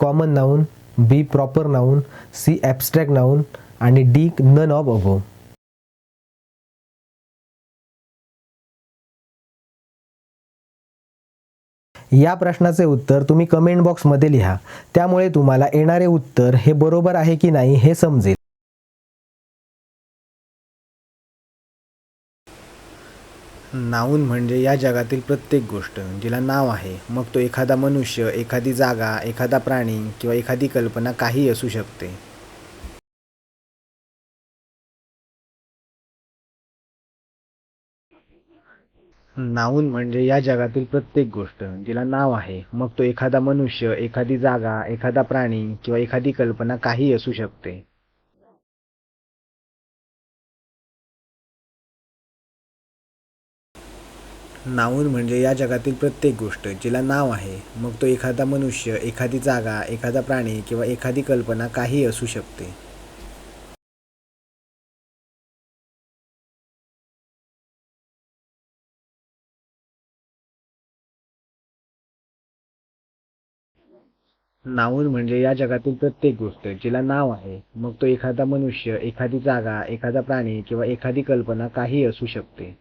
Common noun, B proper noun, C abstract noun आणि D none of above. या प्रश्नाचे उत्तर तुम्ही कमेंट बॉक्समध्ये लिहा. त्यामुळे तुम्हाला येणारे उत्तर हे बरोबर आहे की नाही हे समजेल. नाऊन म्हणजे या जगातील प्रत्येक गोष्ट जिला नाव आहे, मग तो एखादा मनुष्य, एखादी जागा, एखादा प्राणी किंवा एखादी कल्पना काहीही असू शकते. नाऊन म्हणजे या जगातील प्रत्येक गोष्ट जिला नाव आहे, मग तो एखादा मनुष्य, एखादी जागा, एखादा प्राणी किंवा एखादी कल्पना काहीही असू शकते. नाऊन म्हणजे या जगातील प्रत्येक गोष्ट जिला नाव आहे, मग तो एखादा मनुष्य, एखादी जागा, एखादा प्राणी किंवा एखादी कल्पना काहीही असू शकते. नाऊन म्हणजे या जगातील प्रत्येक गोष्ट जिला नाव आहे, मग तो एखादा मनुष्य, एखादी जागा, एखादा प्राणी किंवा एखादी कल्पना काहीही असू शकते.